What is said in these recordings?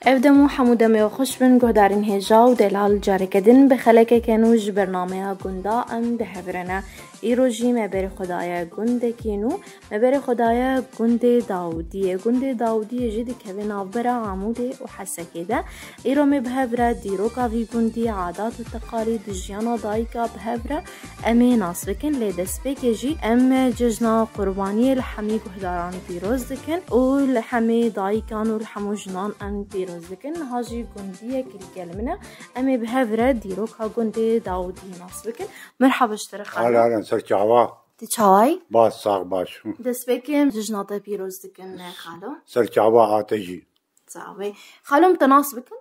افدمو حمودمي وخش بن جهدارين هجا ودلال جاركدن بخلك كانوج برنامجها جندا ام دهفرنا ایروژی مبر خدایا گنده کینو مبر خدایا گنده داودیه جدی که نافبرا عموده و حسکیده ایرو مبهبرا دیروکا وی گندی عادات و تقالید جیانا دایکا بهبرا امی ناصرکن لیدسپیک جی ام ججنا قربانی الحمی گهداران پیروز دکن و الحمی دایکان و الحمو جنان ام پیروز دکن هاجی گندیه کل کلمنا امی بهبرا دیروکا گنده داودی ناصرکن مرحبا اشترخانا سرچاوا تچاوی باز ساق باش دست بکم جناتا پیروز دکن خالو سرچاوا آتجی تچاوی خالو متناس بکن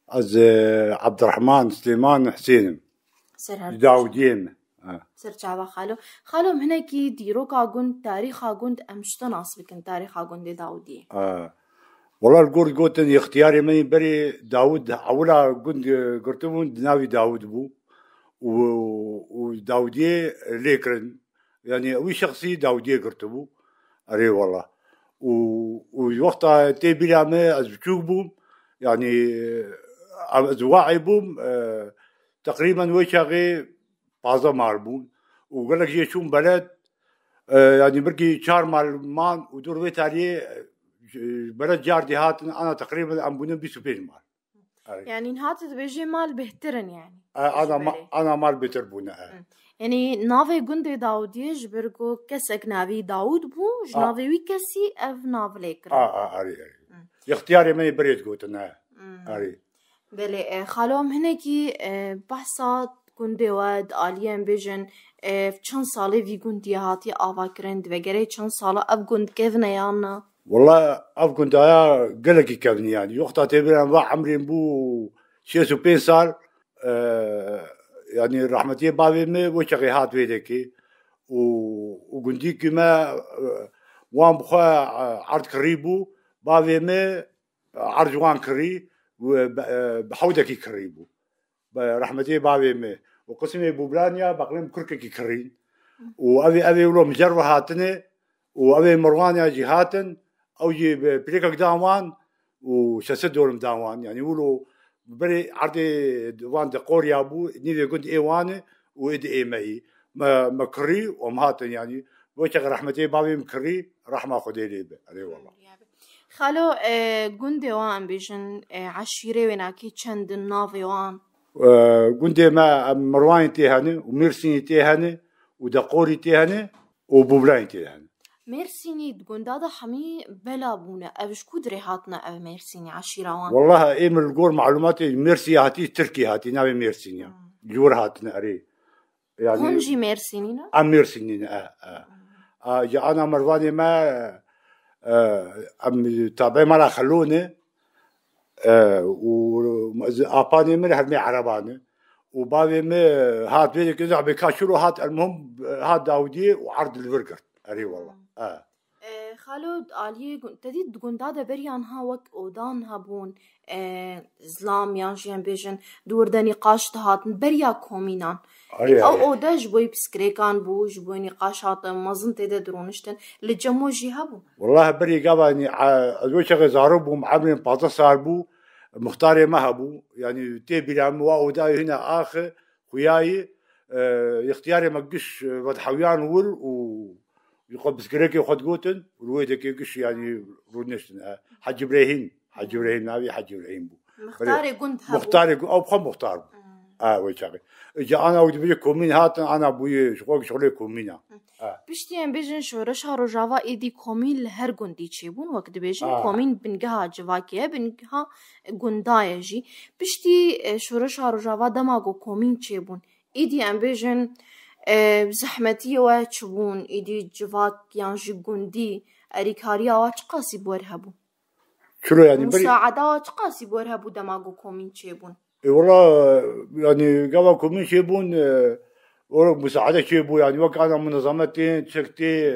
از عبد الرحمن سليمان حسين داودين سرچاوا خالو هناكي ديروكا گوند تاريخا گوند امشتناس بكن تاريخا گوند داودي والله الجور قوتن اختياري مني بري داود اولا گوند قرتبون ناوي داود بو وداودية ليكرن يعني وي شخصي داودية قرتبو اري والله ووقتها تي بلا ما ازبتوك بوم يعني ازواعي بوم تقريبا ويشاغي بازا ماربون وقال لك جيشون بلد يعني بركي شهر مال مان ودور بيت عليه بلد جار دهات انا تقريبا عم بنم بيسوبين مال يعني نهات بيجي مال بهترن يعني انا مال بتربونا يعني نافي جندي داودي جبركو كسك نافي داود بو جنافي وي كسي اف نافليكر اري اختياري ما بريت قوتنا اري بله خالوم هناكي بحثات گنده واد آلیان بیجن چند ساله وی گندی هاتی آوا کرند و گره چند ساله اب گند کفنه یانا والله اب گند آیا گلکی کفنی یعنی وقتا تبرم و عمرين بو 65 سال يعني رحمتي بابي ما وشغي هات ويدكي وگندی كما وان بخوا عرض قريبو بابي ما عرض وان كري بحودكي كريبو رحمتي بابي ما وقسمي بوبرانيا بقلم كركي كرين وابي ولو مجرة هاتني وابي مروانيا جهاتن او جي بريكك داوان وشسد دورم داوان يعني ولو بري عرضي دوان دقوريا بو نيفي كنت ايواني وإد ايماي ما كري ومهاتن يعني وشغ رحمتي بابي مكري رحمة خديلي عليه والله خالو گنده وان بیشن عشیره وناکی چند نافی وان گنده ما مروان تيهاني وميرسيني تيهاني ودقوري تيهاني وبوبلاين تيهاني ميرسيني گنده دا حمي بلا بونه اوش كودري هاتنا او ميرسيني عشيره وان والله ايه من الجور معلوماتي ميرسي هاتي تركي هاتي ناوي ميرسيني جور هاتنا اري يعني هونجي ميرسيني ميرسيني جا انا مرواني ما تابعي مالا خلوني واباني من هرمي عرباني وبابي ما هات بيدي كذا بكاشرو هات المهم هات داودي وعرض البرجر اري والله خالد علي تديد گندا بريان ها وك اودان هبون زلام يانجيان بيجن دور دا نقاش هات بريا كومينان او اوداج بوي بسكريكان بوج بوي نقاشات مازن تيدا درونشتن لجموجي هبو والله بري قاباني ازوجه غزاربهم عاملين بازا صاربو مختاري ما هبو يعني تيبي لهم واوداي هنا اخر خوياي اختياري مقش ودحويان ول يقول بسكريكي وخد قوتن والويدك يقش يعني رونشتن حج ابراهيم ناوي حج ابراهيم بو مختاري كنت هبو مختاري او بخم مختار ويشاغي اجا انا ودي بيجي كومين هاتن انا ابوي شغلي كومينا بشتيان بيجن شورش هارو جافا ايدي كومين لهر گندي تشيبون وقت بيجن كومين بنجها جواكيه بنجها گندايه جي بشتي شورش هارو جافا دماغو كومين تشيبون ايدي ام بيجن زحمتي واتشبون ايدي جواك يانجي گندي اريكاريا واتش قاسي بورهبو شلو يعني مساعدة واتش قاسي بورهبو دماغو كومين تشيبون والله يعني قبل كومين تشيبون مساعدة شيبو يعني وكان منظمتين شكتي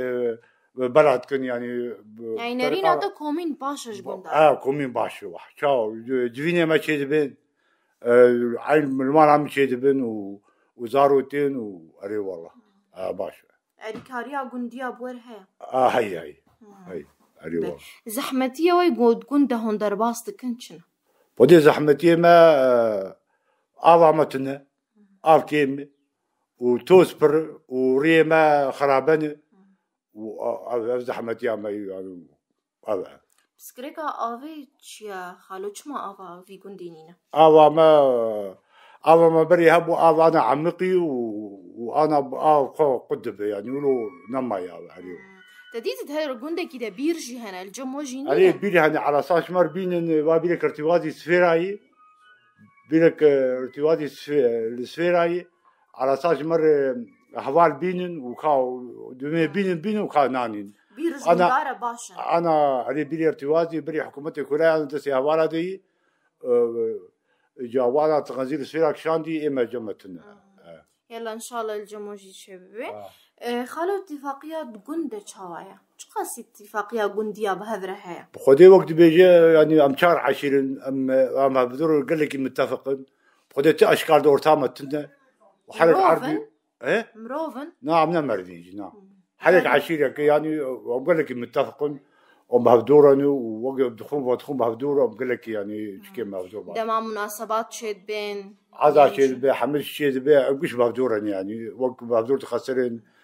بلد كن يعني نرينا دا كومين باشا جبون كومين باشا واحد شاو جفيني ما تشيدبن عين المال عم تشيدبن وزاروتين واري والله باشا اريكاريا گنديا بور هي هي اري والله زحمتي وي گود گنده هندر باست كنچنا بدي زحمتي ما آوامتنا آفكيم وتوسبر وريما خرابنة وزحمتي ما يعني بسكريكا آوي چيا خالو چما آوا في گندينينا آوا ما بري هبو آوا أنا عمقي وأنا قدب يعني ولو نما يعني تديت هاي گندكي ده بيرجي هنا الجموجيني عليه بيري هنا على أساس مر بين وابيلك ارتوادي سفيراي بيلك ارتوادي السفيراي على أساس مر أحوال بينن وكاو دمي بينن وكاو نانين أنا علي بيري ارتوازي بري حكومتي كلها أنا تسي أحوالا دي جوالا تغنزير السفيراك شاندي إما جمتنا يلا إن شاء الله الجموجي شبابي خالو اتفاقيات قندة شوايا شو قاسي اتفاقية قندية بهذا هيا بخدي وقت بيجي يعني أمشار عشرين أم بدور قال لك متفقين بخدي أشكال دور تامتنا وحرك عربي إيه مروفن نعم مرديج نعم حرك عشيرة يعني وقال لك متفقين ومهدورني ووقف دخون بهدورة وقال لك يعني شكل مهدور ده مع مناسبات شيد بين هذا شيء بيه حمل شيء بيه مش بهدورني يعني وقت بهدور تخسرين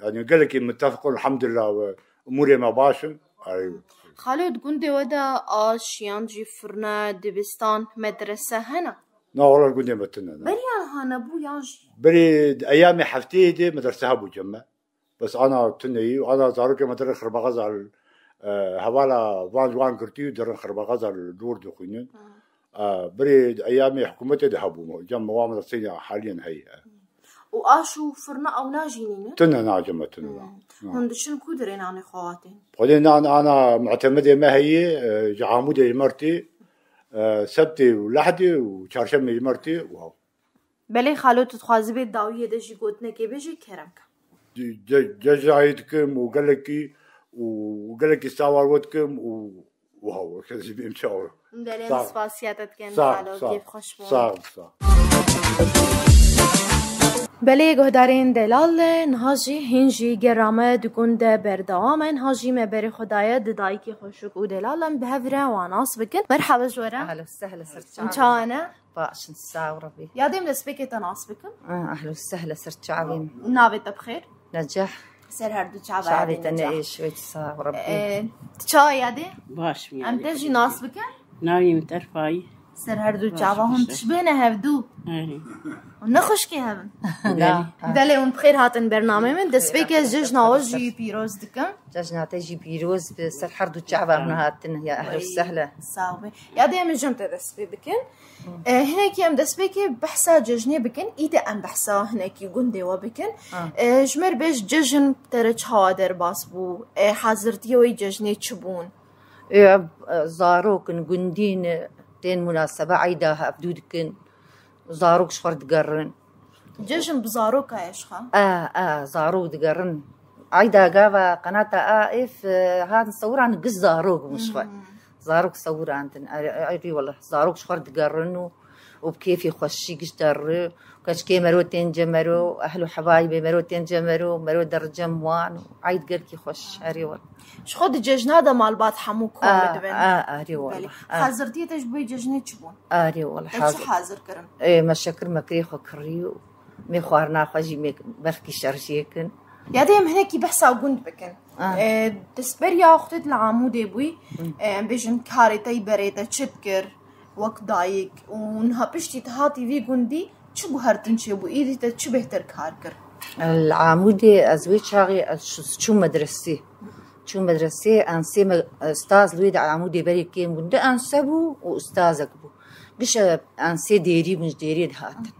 يعني قال لك متفقون الحمد لله اموري ما باشن ايوه خالد قندي ودا يانجي فرنا دبستان مدرسه هنا لا والله قندي متنا بري هنا بو يانجي بري ايامي حفتي دي مدرسه ابو جمع بس انا تني وانا زارك مدرسه خربغزه هوالا وان كرتي درن خربغزه الدور دخينين بري ايامي حكومتي ذهبوا جمع وامر الصين حاليا هي وآشو فرنا أو ناجينين تنا ناجمة تنا هندشن كودرين عن خواتين بعدين أنا معتمدة ما هي جعامودة مرتي سبتي ولحدي وشارشمة مرتي واو بلي خالو تتخاذ بيت داوية دجي قوتنا كي بيجي كرمك جايتكم وقالك استوار ودكم واو كذا بيمشوا دليل سباسياتك كان خالو كيف خشمون صح بله گهدارین دلال نهاجی هنجی گرامه دکونده بردوام نهاجی مبر خدایا ددایی که خوشک و دلالم به هفره واناس بکن مرحبا جورا اهلا وسهلا سرت انشاءنا باشن الساوربي ياديم دسبيكي تناس بكم اهلا وسهلا سرت شعبين نابت بخير نجح سر هردو شعبا شعبي تنعيش شوية الساوربي تشا يادي باش ام تجي ناس بكن ناوي مترفاي سر هردو شعبا هم تشبهنا هفدو ونخش كي هبن دلي ونبخير هاتن برنامج من دسبيكي ججنا وجي بيروز دكم ججنا تجي بيروز بسر حردو شعبا من هاتن يا اهلا وسهلا صاوي يا ديم جمت دسبي بكن هناك ام دسبيكي بحسا ججني بكن ايدا ام بحسا هناك جندي وبكن جمر بيش ججن ترج هادر باسبو حاضرتي وي ججني تشبون زاروكن جندين تين مناسبة عيداها أبدودكن زاروك شفر دقرن ججن بزاروك يا زاروك دقرن عيدا قابا قناة آئف هذا نصور عن قص زاروك مشفى زاروك صور عندن أري والله زاروك شفر دقرن وبكيف يخشي قشتر كاش كي مروتين جمرو أهلو حبايبي مروتين جمرو مرو درجم وان عيد قركي خش أري والله شخود ججن هذا مال بعض حموكم بدبن أري والله حاضرتي تجبي ججني تشبون أري والله حاضر كرم إيه مشكر مكريخو كريو مخوارنا خجي مك بركي شرشيكن يا ديم هناكي بحسا وقند بكن تسبر يا أختي العمودي بوي بيجن كاريتي بريتا تشبكر وقت دايك ونها بشتي تهاتي في قندي شو بهرتن شبو إيدي تشبه تركاركر العمودي أزويت شاغي شو مدرسة أنسي أستاذ لويد على عمودي بري كيم قند أنسبو وأستاذك بو قش أنسي ديري مش ديري دهاتن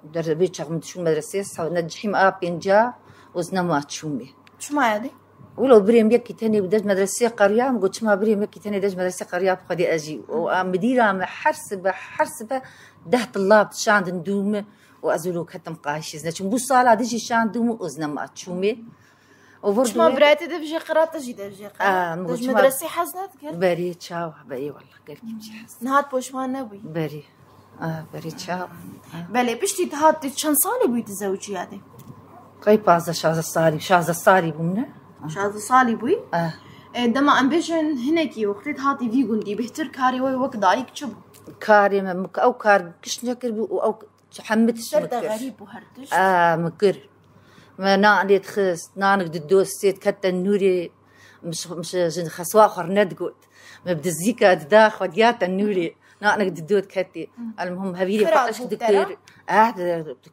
دربيت شاغ شو مدرسة نجحيم بينجا وزنا ما تشومي شو ما يدي ولو بريم يكي تاني بدج مدرسة قرية قلت ما بريم يكي تاني دج مدرسة قرية بخدي أجي ومديرة حرسبة ده طلاب شاند ندوم وأزولوك هتم قايشز نشوم بو صالة دجي شاند دوم وزنا ما تشومي وبرضو ما براتي دبجي قرات تجي دبجي قرات دج مدرسة حزنت كل بري تشاو بأي والله قلت بجي حزن نهات بوش ما نبي بري تشاو بلي بشتي تهات تشان صالي بوي تزوجي هذه قريب هذا شاز الصالي بومنا شاز الصالي بوي دما ام بيجن هناكي وقتت هاتي في قندي بهتر كاري وك دايك تشبو كاري مك او كار كش نكر او حمتش مكر غريب وهرتش مكر ما نعني تخس نانك ددوس سيت كتا النوري مش خسوا خرند قوت ما بدزيكا داخ وديات النوري نانك ددوت كتي المهم هبيلي فقش دكتور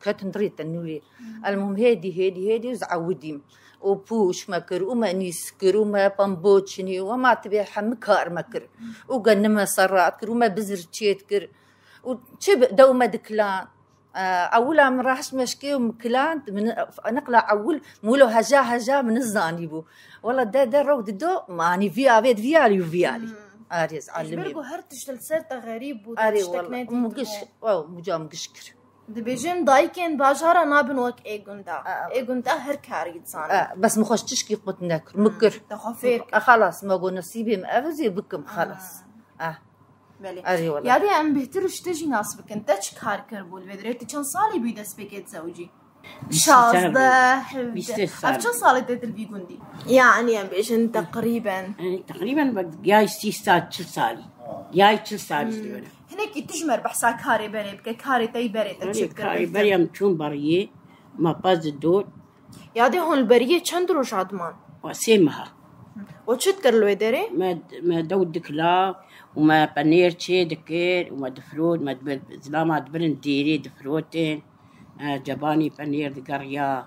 كت نريد النوري المهم هيدي زعوديم وبوش مكر وما نيسكر وما بامبوتشني وما تبي حمكار مكر وقنما صرات كر وما بزر تشيتكر وشب دوما دكلان أولا من راحش مشكي ومكلان من نقلع أول مولو هجا من الزانيبو والله ده رود دو ماني فيالي أريز علمي برجو هرتش للسرطة غريب أري والله مقش مجام قشكر دبيجن دايكن باجارة نابن وك إيجوندا هر كاري تصاني بس مخش تشكي قط نكر مكر تخافير خلاص ما قو نصيبي مأفزي بكم خلاص أري والله يعني أم بهترش تجي ناسبك أنت كار كربول بدريت كم صالي بيدس بيكت زوجي 16 كم صالي تتل بيجوندي يعني أم بيجن تقريبا جاي 6 صالي جاي 6 صالي هناك تجمر بحسا كاري بري بك كاري تي بري تشكر كاري بري ام چون بريه ما باز دور يادي هون البريه چند روز عدمان وسيمها وشتكر لو يدري ما دود دكلا وما بانير تشي دكير وما دفرود ما زلامة دبرن ديري دفروتين جباني بانير دقريا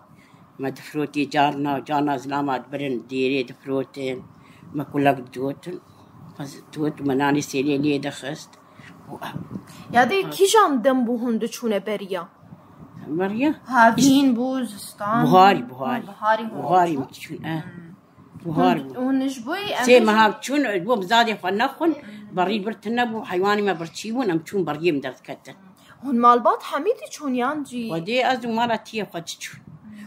ما دفروتي جارنا زلامة دبرن ديري دفروتين ما كلك دوتن دوت ومناني سيلي لي دخست يادي كيجان دمبو هندو چونه بريا بريا هافين بوزستان بخاري متشون بخاري ونجبوي سي ما هابتشون بو بزادي فنخن بري برتنبو حيواني ما برتشيون امتشون بريم درت كتن هون مالبات حميدي چون يانجي ودي ازو مالتي خدتشون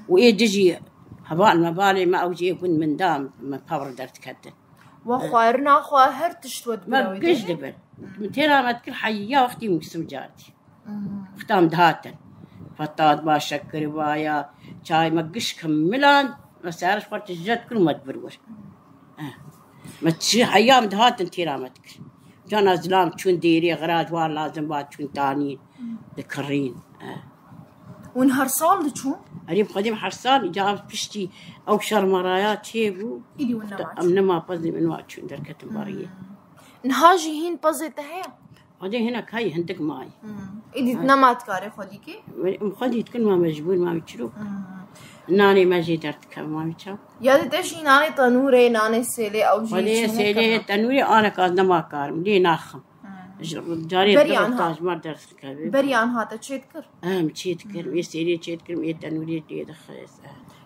وايه دجي هبال مبالي ما اوجي يكون من دام ما باور درت كتن وخوارنا خوا هرتش ود ما بقش دبر متيرا ما تكل حيا وقتي مقسم جارتي ختام دهاتن فطاط با شكر بايا چاي ما قش كملان ما سارش قرت جد كل ما تبرور ما تشي حيا دهاتن تيرا ما تكل جانا زلام چون ديري غراج وار لازم با چون تاني ذكرين ونهار صال چون قريب قديم حرصان جاب بشتي او شرمرايات هيبو ايدي ونوات امنما بزني من وقت شو دركت مباريه نهاجي هين بزيت هي هذه هنا كاي هندك ماي ايدي نمات كاري خديكي خدي كل ما مجبور ما بتشرو ناني ما جي درت كم ما بتشاو يا دتشي ناني تنوري ناني سيلي او جي ولي سيلي تنوري انا كان ما كارم لي ناخم جاري بريان ما درت كبير بريان هذا تشيتكر تشيتكر يسيلي تشيتكر تنوري دي دخس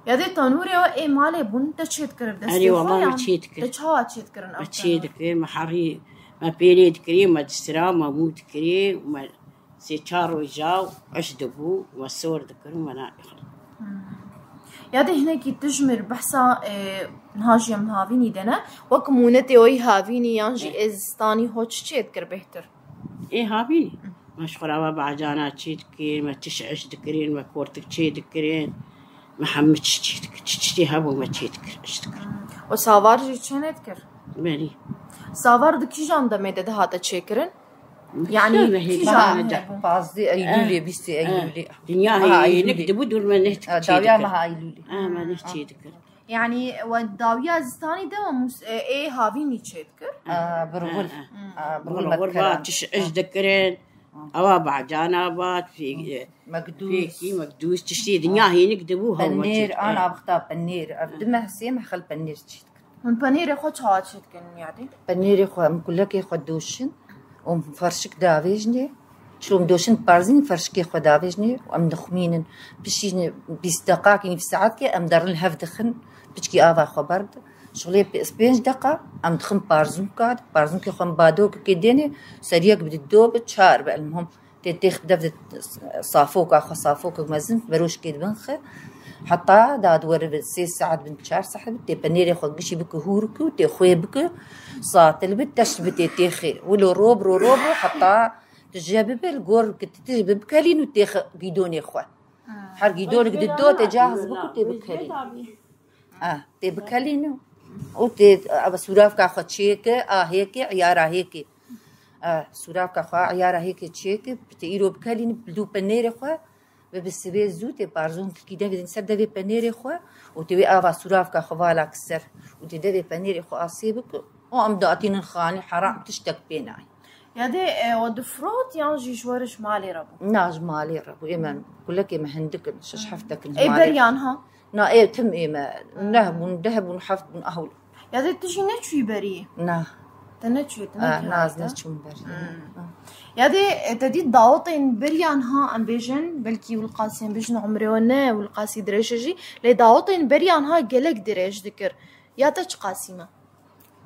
يا دي تنوري او اي مالي بون تشيتكر بدس اي والله تشيتكر تشوا تشيتكر انا تشيتكر محري ما بيريد كريم ما تسرا ما موت كريم ما سيچارو جاو اشدبو وصور ذكر ما يا دي هناك تجمر بحسا نهاجي من هافيني دنا وكمونتي اوي هافيني يانجي ازستاني هوتش تشيتكر بهتر ايه هافيني مشغولة بعجانا تشيتكر ما تشعش ذكرين ما كورتك تشي ذكرين ما حمتش تشتي هابو ما تشيتكر اشتكر وسافار جي تشينتكر بلي سافار دكي جان دميدة ده هاتا تشيكرن يعني كي جان بعضي ايلولي بيستي ايلولي دنيا هي نكدبو دور ما نهتك داويا ما ايلولي ما نهتي ذكر يعني والداويا زستاني ده ايه هافيني تشيتكر برغل برغل تشعش ذكرين أوا بعجانا بات في مقدوس تشتي دنيا هي نكدبوها بنير أنا بختار بنير دمه سيم خل بنير تشتكر من بنير خو تشات تشتكر يعني بنير خو مكلك خو دوشن ومفرشك دافيجني شلون دوشن بارزين فرشك خو دافيجني وأم نخمين بشي 20 دقائق يعني في ساعات كي أم دار الهف دخن بتشكي آفا خو برد شغلي بإسبينج دقة أم دخن بارزون كي خم بادوك كيديني سريع بدو تشار بقى المهم تتخ بدأ صافوك أخو صافوك مزن بروش كيد بنخ حتى داد ورب 6 ساعات بنت شهر صاحب تي بنيري خو قشي بك هورك وتي خوي بك صات البتش بتي تيخي ولو روب حتى تجاب بالجور كتجب بكالين وتيخ جيدوني خو حر جيدونك ددو تجهز بك تي بكالين تي بكالينو وتي ابا سوراف كا خدشيك هيك عيارة هيك سوراف كا خا عيارة هيك تشيك بتيرو بكالين بلو بنير خو بسبي زوتي بارزون كي دافي نسب دافي بنير خو وتي ابا سوراف كا خوالا كسر وتي دافي بنير خو اسيبك وام داتين الخاني حرام تشتك بيناي يادي ودفروت يانجي شورش مالي ربو ناج مالي ربو إيمان كلك إما هندك شش حفتك اي بريانها نا إيه تم إيما نهب دهب ونحفت من أهول يادي تجي نتشوي بريه نا تنتشوي ناز نتشوي بريه يادي تدي داوطين بريانها ام بيجن بلكي والقاسين بيجن عمري ونا والقاسي دريشجي لي داوطين بريانها قلق دريش ذكر يا تش قاسمه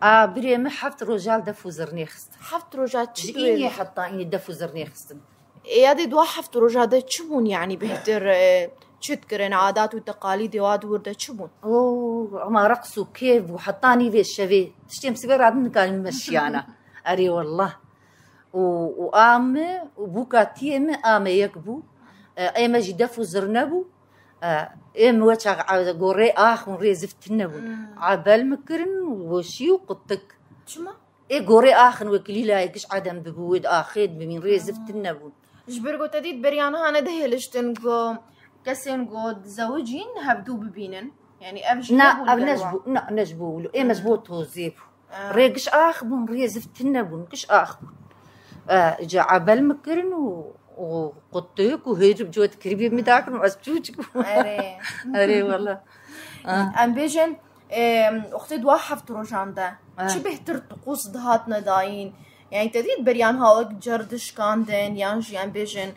بري ما حفت رجال دفو زرنيخست حفت رجال جئيني حتى إني دفو زرنيخست يادي دوا حفت رجال ده تشبون يعني بهتر تشتكرن عادات وتقاليد واد ورده تشبون ما رقصوا كيف وحطاني في الشبيه تشتيم سبير عدن كان مشيانا أري والله وآمة وبوكا تيمة آمة يكبو أيما جي دفو زرنبو إيم وجه قوري آخر ريزفت النبو عبال مكرن وشي وقطك شما؟ إيه قوري آخر وكليلا يكش عدم ببود آخر بمين ريزفت النبو جبرقو تديد بريانها أنا دهلشتنقو كسنقو زوجين هبدو ببينن يعني أبجي نجبو له إيه مجبو توزيبو ريقش آخر بون ريزفت النبو كش آخر جا عبال مكرن وقطيك وهيجب جوات كريبي مداكن وأسجوجك أري والله أم بيجن أختي دواحف تروجان ده شبه ترتقوص دهاتنا داين يعني تدريد بريانها وقت جردش كاندن يانجي أم بيجن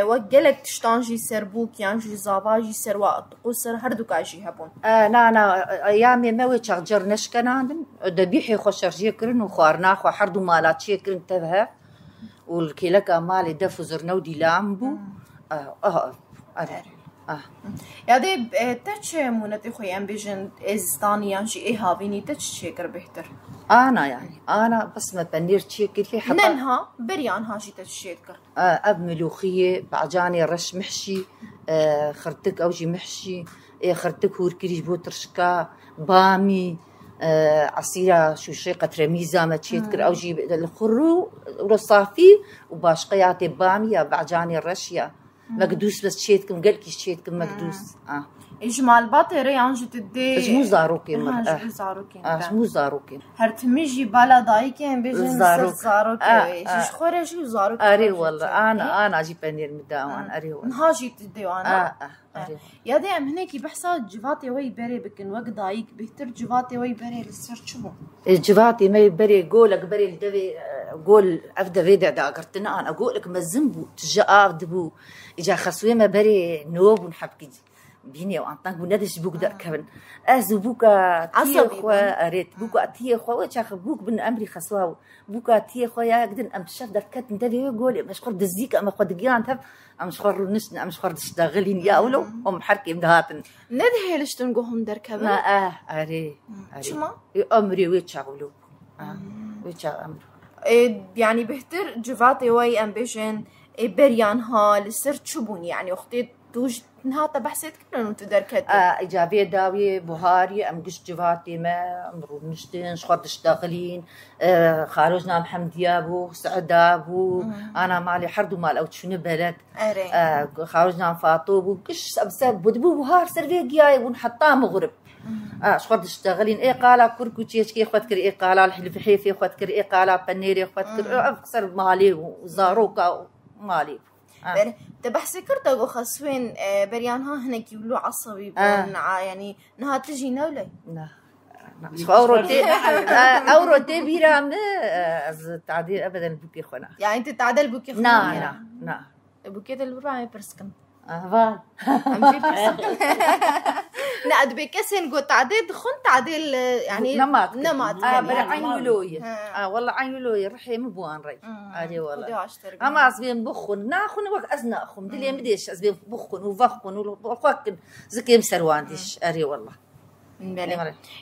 وقلك تشتانجي سربوك يانجي زافاجي سروا تقوسر هردو كاجي هبون نا أيامي موي تشغجرنش كناندن دبيحي خوشرجي كرن وخوارناخ وحردو مالاتشي كرن تبها والكيلك مالي دفو زرنودي لامبو يادي تتش مونتي خوي ام بيجن ازستاني يانجي اي هافيني تتش شيكر بهتر انا يعني انا بس ما بنير تشيكر في حتى ننها بريانها شي تتش شيكر اب ملوخيه بعجاني رش محشي خرتك اوجي محشي خرتك هوركريش بوترشكا بامي عصيرة شو شيقة رميزة ما تشيتكر أو جيب الخرو ورصافي وباشقياتي بامية بعجاني الرشية مقدوس بس تشيتكم قلكي تشيتكم مقدوس إجمال باطري عنجو تدي إجمو زاروكي مر إجمو زاروكي هرتميجي بالا دايكي بيجن زاروكي إيش خوري شو زاروكي أري والله أنا أجيب بنير مداوان أري والله نهاجي تدي وانا يادي ام هناكي بحسا جفاتي وي بري بكن وق دايك بهتر جفاتي وي بري للسر شمو جفاتي ما بري قولك بري الدبي قول أفدا فيدا دا قرتنا أنا أقولك ما الزنبو تجا دبو إجا خسوي ما بري نوب ونحبكي بيني وأنطنق وندش بوك دا كبن أزو بوكا تيخوا أريت بوكا تيخوا وشاخ بوك بن أمري خسواو بوكا تيخوا يا قدن أم شاف دركات ندبي قولي مش خرد الزيك أما خد جيران تف أم شخر نشن أم شخر تشتغلين يا أولو أم حركي مدهاتن ندهي ليش تنقوهم دركبن ما أري شما أمري ويتشغلو ويتشغل يعني بهتر جفاتي وي أم بيجن بريانها لسر تشبون يعني أختي توج نهاتا بحثت كنا نتدركت إيجابية داوية بهاري أم قش جفاتي ما أمرو نشتين شخر تشتغلين خارجنا محمد ديابو سعدابو أنا مالي حردو مال أو تشوني بلد خارجنا فاطوبو قش أبساب بدبو بهار سرفيقياي ونحطاه مغرب شخر تشتغلين إيه قالا كركو تشيشكي خواتكر إيه قالا الحلف حيفي خواتكر إيه قالا بنيري خواتكر أفكسر مالي وزاروكا مالي تبحثي كرتا خسوين بريانها هناك يقولوا عصبي يعني نها تجي نولي أوروتي بيرام تعديل أبدا بوكي خونا يعني أنت تعدل بوكي خونا نا بوكي البرامي برسكن فال لا بكسن قلت تعديل خن تعديل يعني نمط يعني عين ولوية والله عين ولوية رحي مبوان ري هذه والله أما أصبين بخون ناخون وقت أزنا أخون دليل مديش أصبين بخون وفخون وفخن زكيم سروانديش أري والله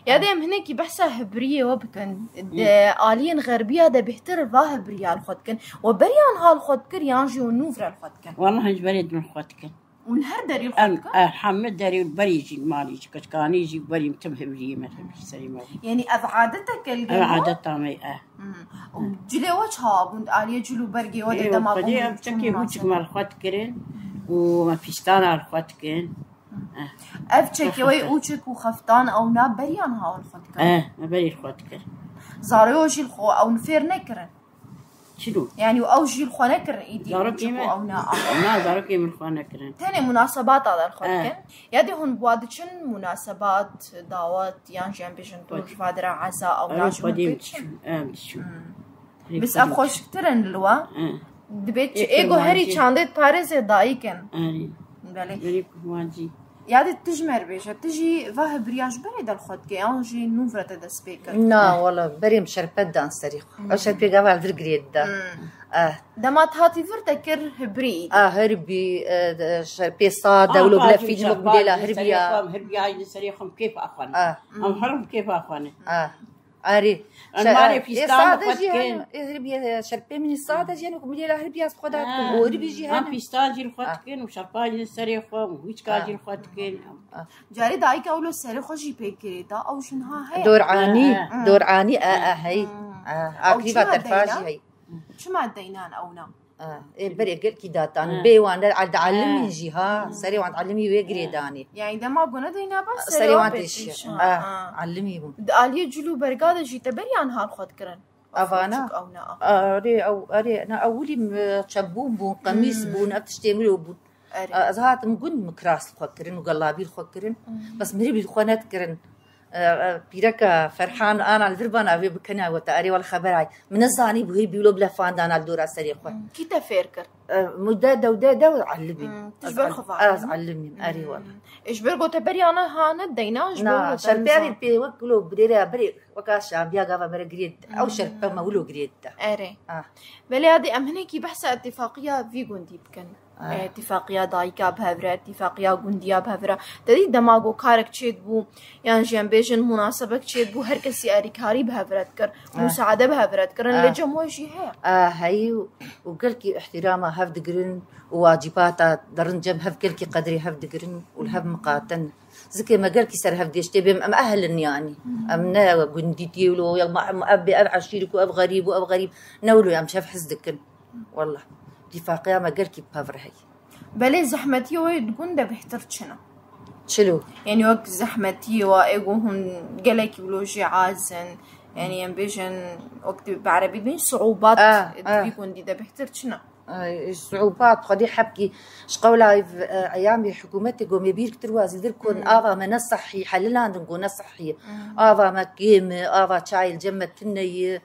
يا دام هناك بحسها هبرية وبكن آلين غربية ده بيهتر فا هبرية الخدكن وبريان هالخدكر يانجي ونوفر الخدكن والله هنج بريد من الخدكن والهر داري الخدك حمد داري بري يجي مالي كشكاني يجي بري متمه بري مثلا سليمه يعني عادتك الجو عادتها مي وجلي وجهها بند عليه جلو برجي وده دما بدي بتشكي وجهك مال خد كرين وما فيستان على خد كرين أفشك وي أوشك وخفتان أو ناب بريان هاو الخدك ما بري الخد كرين زاريوجي الخو أو نفير نكرن شنو يعني أوجي الخو نكرن إيدي زاركي أو نا زاركي من الخو نكرن تاني مناسبات على الخدك يدي هون بوادشن مناسبات دعوات يعني جنب جنتور فادرة عزاء أو ناش بس أخوش كترن لوا دبيت إيجو هري شاندت باريس دايكن بله واجي يادي تجمر بيجا تجي فاه برياج بريد الخدك أنجي نوفرة دا سبيكر لا والله بريم شربت دان سريق أو شربي قبل درجريد دا دمات هاتي فرتكر هبريد هربي شربي صادة ولو بلا في جمك بديلا هربيا هربيا سريقهم كيف أخوان أم حرم كيف أخوان أري الماري في ستان جيهان هربيا شربي من الصادة جيهان وكمديلا هربيا سخدات وهربي جيهان في ستان جيل خدكين وشرباجي سريقهم وهيش كاجيل خدكين جاري دايك أولو السريق جي بيكريتا أو شنها هي دور عاني هي أقريبا ترفاجي هي شو ما دينان أونا بري قل كي دان بي وانا علمي جيها سري وان علمي ويجري داني يعني ده ما قلنا دينا بس سري وان تش علمي بو دالي جلو برقاده جي تبريان هال خد كرن افانا اري انا اولي شبون بون قميص بون ابتشتملو بون ازهات مقن مكراس خكرن وقلابي خكرن بس مري بالخونات كرن بيركا فرحان انا الفربان ابي بكنا وتاري والخبراي من الزاني بهي بيلو بلا فان انا الدور سريخ كي تفكر مدة ودا علمي تجبر خفا علمني اري والله ايش برغو تبري انا هانا دينا نا شربي بي وكلو بريرا بري وكاشا بيا غافا مرغريد او شربه مولو غريد اري بلي هذه امهنكي بحث اتفاقيه في غوندي بكن اتفاقية دايكا بهفرة اتفاقية غونديا بهفرة تدي دماغو كارك تشيد بو يعني جنبيجن مناسبة تشيد بو هر كسي اريكاري بهفرة كر مساعدة بهفرة كرن لجموي شي هي هي وقلكي احترامها هفدقرن وواجباتها درنجم هفقلكي قدري هفدقرن والهف مقاتن زكي ما قالكي سر هفديش تبي ام اهل يعني امنا غونديتي ولو يا ابي عشيرك واب غريب واب غريب نولو يا مشاف حزدكن والله اتفاقية ما قالكي بهفر هي بلي زحمتي ويدقون ده بحترتشنا شلو يعني وقت زحمتي وايقوهم قالكي بلوجي عازن يعني ينبيجن وقت بعربي بين صعوبات بيكون دي ده بحترتشنا الصعوبات خدي حبكي شقولا ايام حكومتي قومي بير كتر وازيدر كون افا ما نصحي حللا نقول نصحي افا ما كيم افا شاي الجمة تني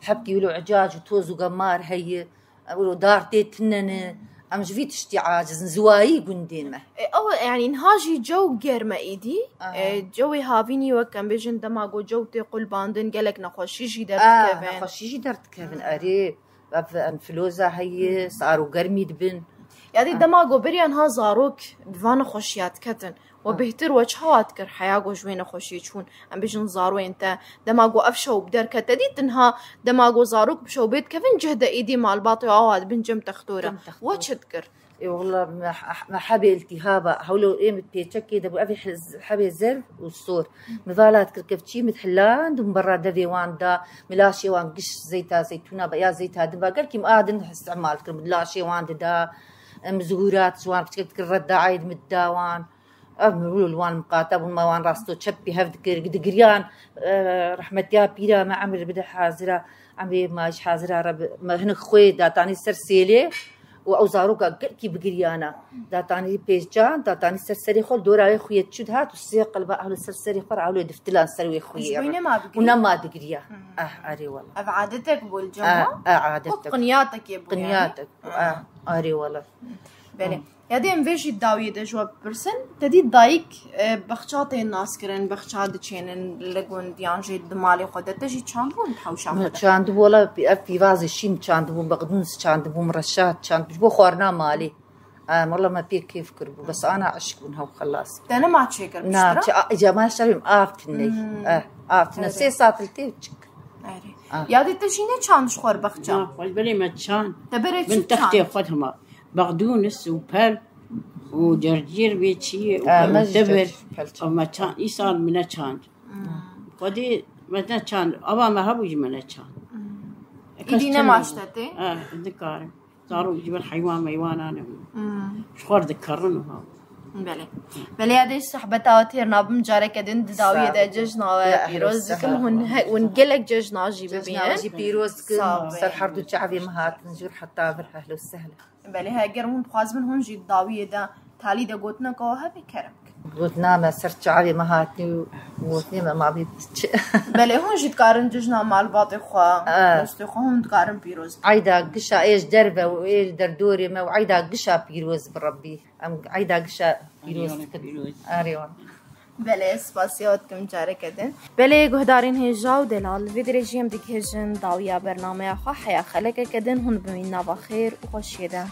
حبكي ولو عجاج وتوز وقمار هي ولو دارتي تنن ام جفيت اشتي عاجز زواي قنديمه او يعني نهاجي جو غير ما ايدي جوي هافيني وكم بيجن دماغو جو تقول باندن قالك نخشي جي درت كيفن نخشي درت كيفن اري انفلوزا هي صاروا قرمي دبن يعني دماغو بريان ها زاروك بفان خوشيات كتن وبهتر وجهات كر حياغو جوين خوشي تشون ام بيجن زارو انت دماغو افشو بدر كتدي تنها دماغو زاروك بشو بيت كيفن جهد ايدي مال باطي اواد بنجم تختوره وتشذكر اي والله ما حبي التهابه هولو ايه متيتشكي دبو ابي حبي الزر والصور مظالات كركفتشي متحلان دم برا دذي وان دا ملاشي وان قش زيتا زيتونه بيا زيتا دبا قال كي مادن استعمال كرم ملاشي وان دا مزهورات سوان بتكتك الرد عايد مداوان أمرول الوان مقاطب وما وان راستو تشبي هفدكر قدقريان رحمة يا بيرا ما عمل بدا حاضرة عمري ماش حاضرة رب ما هنك خوي داتاني سرسيلي وأوزاروكا كي بقريانا داتاني بيجان داتاني سرسري خل دورا خويا تشد هات وسيق قلبا أهل السرسري فرع ولو دفتلان سروي خويا ونا ما دقريا أري والله عادتك بالجمعة عادتك قنياتك يا قنياتك أري والله بله يادي ام فيجي داوي ده جو برسن تدي دايك بخشاتي الناس كرن بخشات تشينن لغون ديانجي دمالي خد تجي تشاندون حوشا تشاند ولا في فازي شين تشاند بو بقدونس تشاند بو مرشات تشاند بو خورنا مالي والله ما بيك كيف كربو بس انا عشقونها وخلاص انا ما تشيكر نعم جمال شرم افتني افتنا سي ساتلتي وتشك يادي تجيني تشاند شخور بخشا والبلي ما تشان تبرت من تختي خدهما بقدونس وبال وجرجير بيتشي وتبر وما كان إيصال من كان ودي مثلا كان أبا ما هبوج من كان إدينا ما اشتتي ذكر صاروا يجيب الحيوان ميوان أنا شخور ذكرنه ها بله هذه صحبتها تيرنا بمجارة كدن داوية دا ججنا بيروز كم ونقلك ججنا جيب بيان جيب بيروز كم سر حردو شعبي مهات نجور حتى بالأهل والسهل بله هاجر من خاز من هون جيب داوية دا تالي دا قوتنا كوها بكرك قلنا ما سر شعبي مهاتني وقوتني ما بيتش بله هون جيت كارن ججنا مال باطي خوا مستخوا هون كارن بيروز عيدا قشة إيش دربة وإيش دردوري ما وعيدا قشة بيروز بربي أم عيدا قشة بيروز أريون بله سپاسیات کم جاره کدن بله گهدارین هجا و دلال وید رژیم دیگه هجن داویا برنامه خواه حیا خلق کدن هون بمین نوا خیر و خوشیده